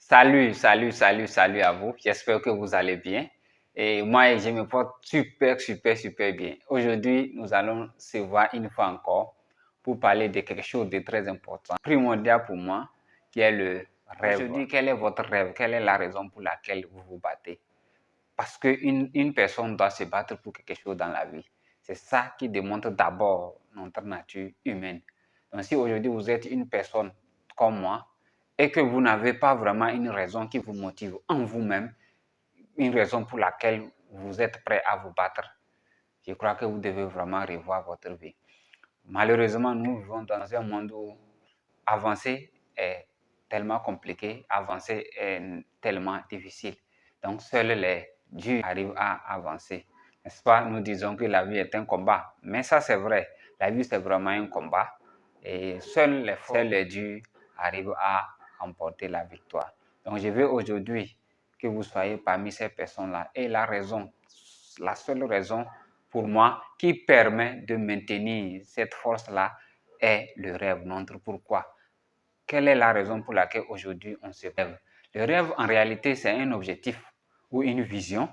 Salut à vous. J'espère que vous allez bien. Et moi, je me porte super bien. Aujourd'hui, nous allons se voir une fois encore pour parler de quelque chose de très important, primordial pour moi, qui est le rêve. Aujourd'hui, quel est votre rêve? Quelle est la raison pour laquelle vous vous battez? Parce qu'une personne doit se battre pour quelque chose dans la vie. C'est ça qui démontre d'abord notre nature humaine. Donc si aujourd'hui vous êtes une personne comme moi et que vous n'avez pas vraiment une raison qui vous motive en vous-même, une raison pour laquelle vous êtes prêt à vous battre, je crois que vous devez vraiment revoir votre vie. Malheureusement, nous vivons dans un monde où avancer est tellement compliqué, avancer est tellement difficile. Donc, seuls les dieux arrivent à avancer. N'est-ce pas? Nous disons que la vie est un combat. Mais ça, c'est vrai. La vie, c'est vraiment un combat. Et seuls les dieux arrivent à remporter la victoire. Donc, je veux aujourd'hui que vous soyez parmi ces personnes-là. Et la seule raison pour moi qui permet de maintenir cette force-là est le rêve, notre pourquoi. Quelle est la raison pour laquelle aujourd'hui on se rêve? Le rêve, en réalité, c'est un objectif ou une vision,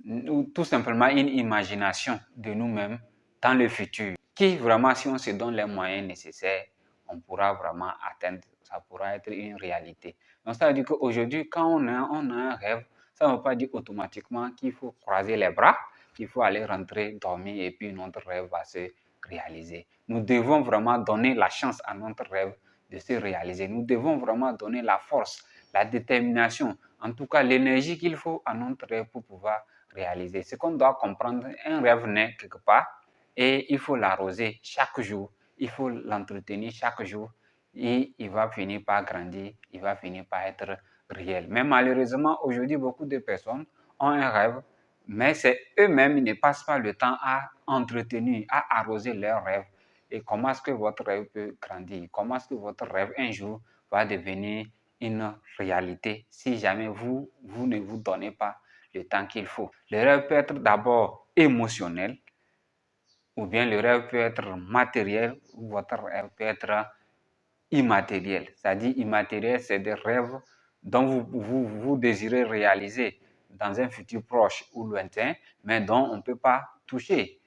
ou tout simplement une imagination de nous-mêmes dans le futur, qui vraiment, si on se donne les moyens nécessaires, on pourra vraiment atteindre, ça pourra être une réalité. Donc, ça veut dire qu'aujourd'hui, quand on a un rêve, ça ne veut pas dire automatiquement qu'il faut croiser les bras, qu'il faut aller rentrer, dormir et puis notre rêve va se réaliser. Nous devons vraiment donner la chance à notre rêve de se réaliser. Nous devons vraiment donner la force, la détermination, en tout cas l'énergie qu'il faut à notre rêve pour pouvoir réaliser. Ce qu'on doit comprendre, un rêve naît quelque part et il faut l'arroser chaque jour, il faut l'entretenir chaque jour et il va finir par grandir, il va finir par être réel. Mais malheureusement, aujourd'hui, beaucoup de personnes ont un rêve, mais c'est eux-mêmes, ils ne passent pas le temps à entretenir, à arroser leurs rêves. Et comment est-ce que votre rêve peut grandir? Comment est-ce que votre rêve un jour va devenir une réalité si jamais vous ne vous donnez pas le temps qu'il faut? Le rêve peut être d'abord émotionnel, ou bien le rêve peut être matériel, ou votre rêve peut être immatériel. C'est-à-dire immatériel, c'est des rêves dont vous désirez réaliser dans un futur proche ou lointain, mais dont on ne peut pas toucher.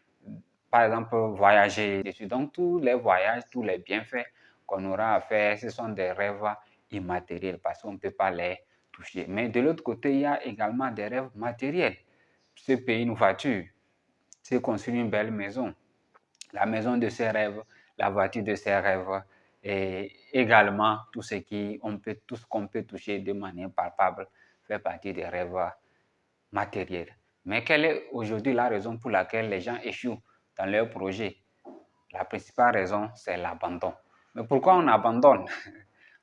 Par exemple, voyager. Donc, tous les voyages, tous les bienfaits qu'on aura à faire, ce sont des rêves immatériels parce qu'on ne peut pas les toucher. Mais de l'autre côté, il y a également des rêves matériels. Se payer une voiture, se construire une belle maison, la maison de ses rêves, la voiture de ses rêves, et également tout ce qu'on peut toucher de manière palpable fait partie des rêves matériels. Mais quelle est aujourd'hui la raison pour laquelle les gens échouent dans leurs projets? La principale raison, c'est l'abandon. Mais pourquoi on abandonne?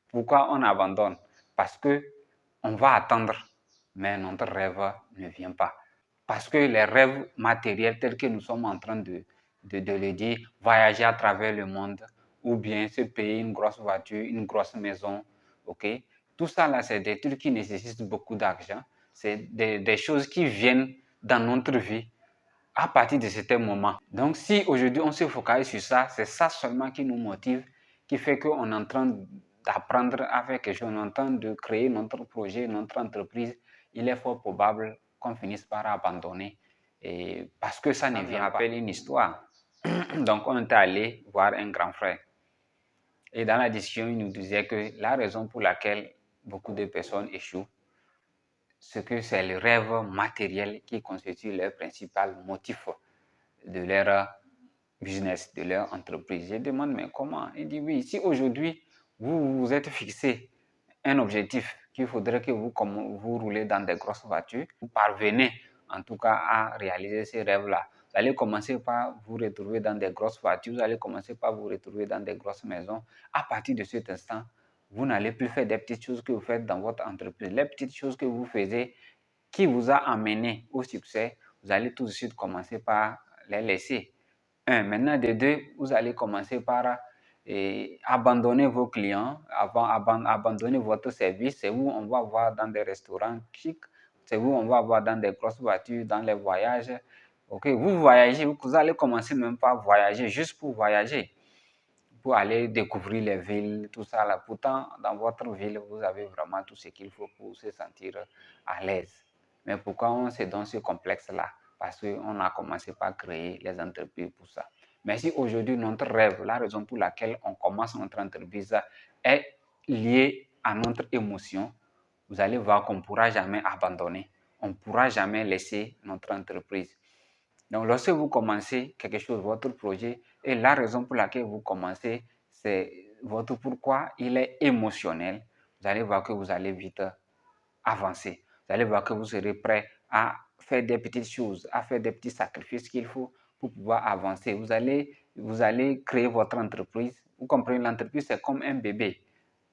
Pourquoi on abandonne? Parce que on va attendre, mais notre rêve ne vient pas. Parce que les rêves matériels tels que nous sommes en train de le dire, voyager à travers le monde, ou bien se payer une grosse voiture, une grosse maison, ok? Tout ça là, c'est des trucs qui nécessitent beaucoup d'argent. C'est des choses qui viennent dans notre vie à partir de certains moments. Donc, si aujourd'hui on se focalise sur ça, c'est ça seulement qui nous motive, qui fait qu'on est en train d'apprendre à faire quelque chose, on est en train de créer notre projet, notre entreprise, il est fort probable qu'on finisse par abandonner et parce que ça ne vient pas. Une histoire. Donc, on est allé voir un grand frère. Et dans la discussion, il nous disait que la raison pour laquelle beaucoup de personnes échouent, c'est que c'est le rêve matériel qui constitue leur principal motif de leur business, de leur entreprise. Je demande, mais comment? Il dit, oui, si aujourd'hui, vous vous êtes fixé un objectif qu'il faudrait que vous roulez dans des grosses voitures, vous parvenez en tout cas à réaliser ces rêves-là. Vous allez commencer par vous retrouver dans des grosses voitures, vous allez commencer par vous retrouver dans des grosses maisons. À partir de cet instant, vous n'allez plus faire des petites choses que vous faites dans votre entreprise. Les petites choses que vous faisiez qui vous a amené au succès, vous allez tout de suite commencer par les laisser. Maintenant, de deux, vous allez commencer par abandonner vos clients, abandonner votre service. C'est où on va voir dans des restaurants chics, c'est où on va voir dans des grosses voitures, dans les voyages. Ok, vous voyagez, vous allez commencer même par voyager, juste pour voyager. pour aller découvrir les villes, tout ça là. Pourtant, dans votre ville, vous avez vraiment tout ce qu'il faut pour se sentir à l'aise. Mais pourquoi on se donne ce complexe-là? Parce qu'on a commencé par créer les entreprises pour ça. Mais si aujourd'hui, notre rêve, la raison pour laquelle on commence notre entreprise est liée à notre émotion, vous allez voir qu'on ne pourra jamais abandonner. On ne pourra jamais laisser notre entreprise. Donc, lorsque vous commencez quelque chose, votre projet, et la raison pour laquelle vous commencez, c'est votre pourquoi, il est émotionnel, vous allez voir que vous allez vite avancer. Vous allez voir que vous serez prêt à faire des petites choses, à faire des petits sacrifices qu'il faut pour pouvoir avancer. Vous allez créer votre entreprise. Vous comprenez, l'entreprise, c'est comme un bébé.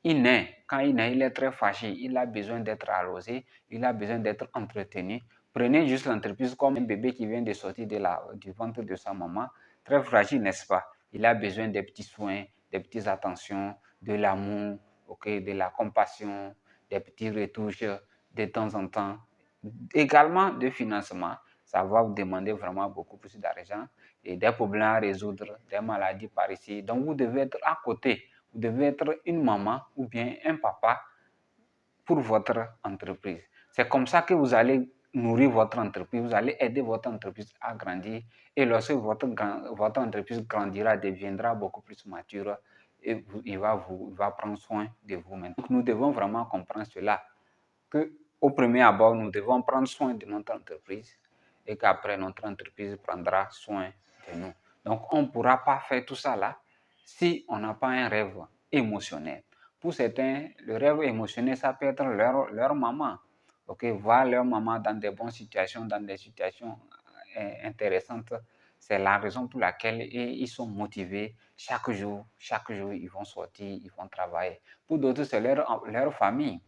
Il naît. Quand il naît, il est très fragile. Il a besoin d'être arrosé. Il a besoin d'être entretenu. Prenez juste l'entreprise comme un bébé qui vient de sortir du ventre de sa maman. Très fragile, n'est-ce pas? Il a besoin des petits soins, des petites attentions, de l'amour, de la compassion, des petits retouches de temps en temps. Également de financement. Ça va vous demander vraiment beaucoup plus d'argent et des problèmes à résoudre, des maladies par ici. Donc, vous devez être à côté. Vous devez être une maman ou bien un papa pour votre entreprise. C'est comme ça que vous allez nourrir votre entreprise, vous allez aider votre entreprise à grandir. Et lorsque votre entreprise grandira, deviendra beaucoup plus mature, et il va prendre soin de vous-même. Donc, nous devons vraiment comprendre cela, qu'au premier abord, nous devons prendre soin de notre entreprise et qu'après, notre entreprise prendra soin de nous. Donc, on ne pourra pas faire tout ça là si on n'a pas un rêve émotionnel. Pour certains, le rêve émotionnel, ça peut être leur maman. Voir leur maman dans des bonnes situations, dans des situations intéressantes. C'est la raison pour laquelle ils sont motivés chaque jour. Chaque jour, ils vont sortir, ils vont travailler. Pour d'autres, c'est leur famille.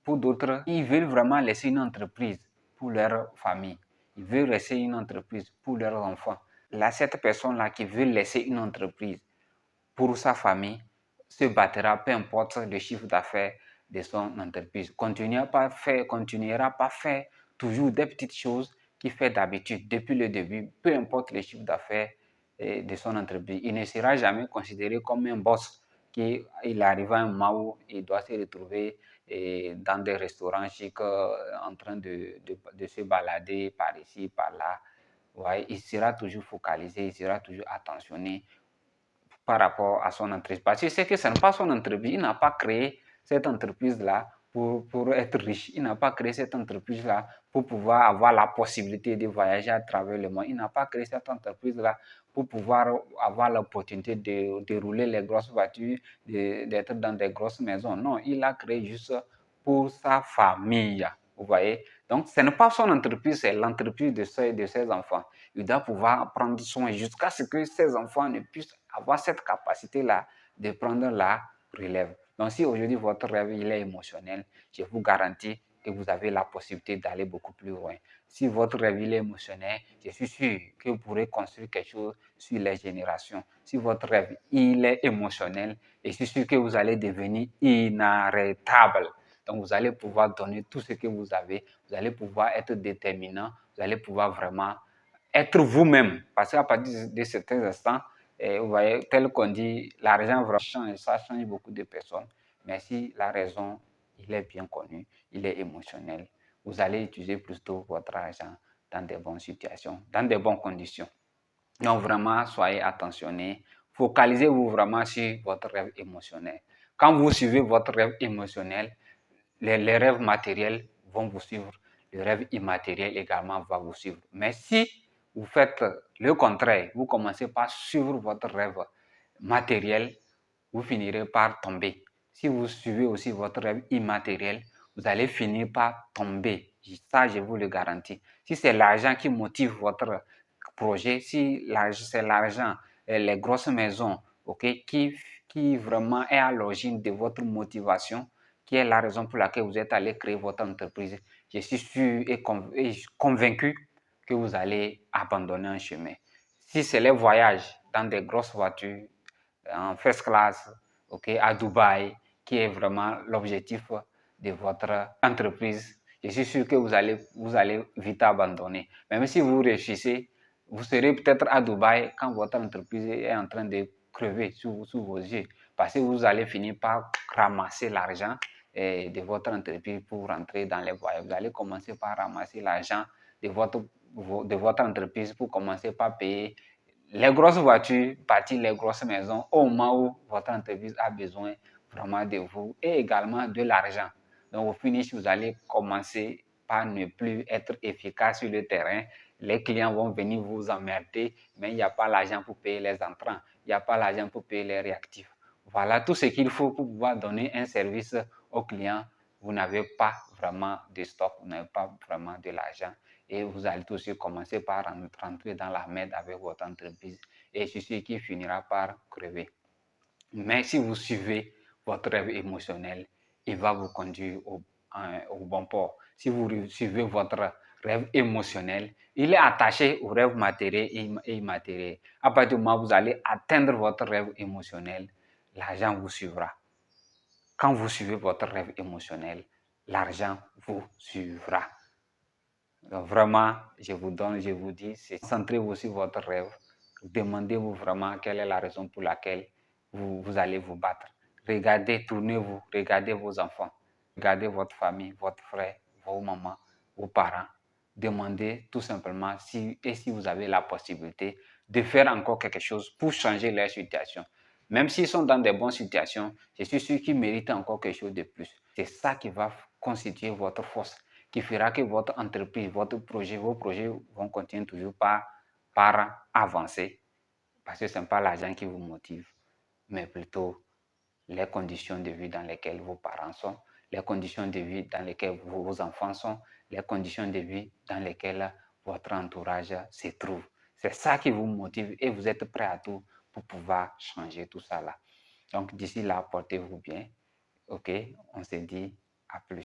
Pour d'autres, ils veulent vraiment laisser une entreprise pour leur famille. Ils veulent laisser une entreprise pour leurs enfants. Là, cette personne-là qui veut laisser une entreprise pour sa famille se battra, peu importe le chiffre d'affaires de son entreprise. Continuera pas faire toujours des petites choses qu'il fait d'habitude depuis le début, peu importe le chiffre d'affaires de son entreprise. Il ne sera jamais considéré comme un boss il arrive à un moment où il doit se retrouver dans des restaurants chics en train de se balader par ici, par là. Ouais, il sera toujours focalisé, il sera toujours attentionné par rapport à son entreprise. Parce que c'est que ce n'est pas son entreprise. Il n'a pas créé cette entreprise-là pour être riche. Il n'a pas créé cette entreprise-là pour pouvoir avoir la possibilité de voyager à travers le monde. Il n'a pas créé cette entreprise-là pour pouvoir avoir l'opportunité de rouler les grosses voitures, d'être dans des grosses maisons. Non, il l'a créé juste pour sa famille. Vous voyez? Donc, ce n'est pas son entreprise, c'est l'entreprise de ses enfants. Il doit pouvoir prendre soin jusqu'à ce que ses enfants ne puissent avoir cette capacité-là de prendre la relève. Donc, si aujourd'hui votre rêve il est émotionnel, je vous garantis que vous avez la possibilité d'aller beaucoup plus loin. Si votre rêve il est émotionnel, je suis sûr que vous pourrez construire quelque chose sur les générations. Si votre rêve il est émotionnel, je suis sûr que vous allez devenir inarrêtable. Donc, vous allez pouvoir donner tout ce que vous avez. Vous allez pouvoir être déterminant. Vous allez pouvoir vraiment être vous-même. Parce qu'à partir de certains instants, vous voyez, tel qu'on dit, l'argent change, ça change beaucoup de personnes. Mais si la raison, il est bien connu, il est émotionnel, vous allez utiliser plutôt votre argent dans des bonnes situations, dans des bonnes conditions. Donc vraiment, soyez attentionnés. Focalisez-vous vraiment sur votre rêve émotionnel. Quand vous suivez votre rêve émotionnel, les rêves matériels vont vous suivre. Le rêve immatériel également va vous suivre. Mais si vous faites le contraire, vous commencez par suivre votre rêve matériel, vous finirez par tomber. Si vous suivez aussi votre rêve immatériel, vous allez finir par tomber. Ça, je vous le garantis. Si c'est l'argent qui motive votre projet, si c'est l'argent, les grosses maisons, qui vraiment est à l'origine de votre motivation, qui est la raison pour laquelle vous êtes allé créer votre entreprise, je suis sûr et convaincu que vous allez abandonner un chemin. Si c'est les voyages dans des grosses voitures, en first class, à Dubaï, qui est vraiment l'objectif de votre entreprise, je suis sûr que vous allez vite abandonner. Même si vous réussissez, vous serez peut-être à Dubaï quand votre entreprise est en train de crever sous vos yeux parce que vous allez finir par ramasser l'argent de votre entreprise pour rentrer dans les voyages. Vous allez commencer par ramasser l'argent de votre entreprise pour commencer par payer les grosses voitures, bâtir les grosses maisons au moment où votre entreprise a besoin vraiment de vous et également de l'argent. Donc, au finish, vous allez commencer par ne plus être efficace sur le terrain. Les clients vont venir vous emmerder, mais il n'y a pas l'argent pour payer les entrants, il n'y a pas l'argent pour payer les réactifs. Voilà tout ce qu'il faut pour pouvoir donner un service aux clients. Vous n'avez pas vraiment de stock, vous n'avez pas vraiment de l'argent et vous allez aussi commencer par rentrer dans la merde avec votre entreprise et c'est ce qui finira par crever. Mais si vous suivez votre rêve émotionnel, il va vous conduire au bon port. Si vous suivez votre rêve émotionnel, il est attaché au rêve matériel et immatériel. À partir du moment où vous allez atteindre votre rêve émotionnel, l'argent vous suivra. Quand vous suivez votre rêve émotionnel, l'argent vous suivra. Donc vraiment, je vous dis, concentrez-vous sur votre rêve. Demandez-vous vraiment quelle est la raison pour laquelle vous allez vous battre. Regardez, tournez-vous, regardez vos enfants, regardez votre famille, votre frère, vos mamans, vos parents. Demandez tout simplement si vous avez la possibilité de faire encore quelque chose pour changer leur situation. Même s'ils sont dans des bonnes situations, je suis sûr qu'ils méritent encore quelque chose de plus. C'est ça qui va constituer votre force, qui fera que votre entreprise, vos projets vont continuer toujours par avancer. Parce que ce n'est pas l'argent qui vous motive, mais plutôt les conditions de vie dans lesquelles vos parents sont, les conditions de vie dans lesquelles vos enfants sont, les conditions de vie dans lesquelles votre entourage se trouve. C'est ça qui vous motive et vous êtes prêt à tout pour pouvoir changer tout ça là. Donc d'ici là, portez-vous bien. Ok, on se dit à plus.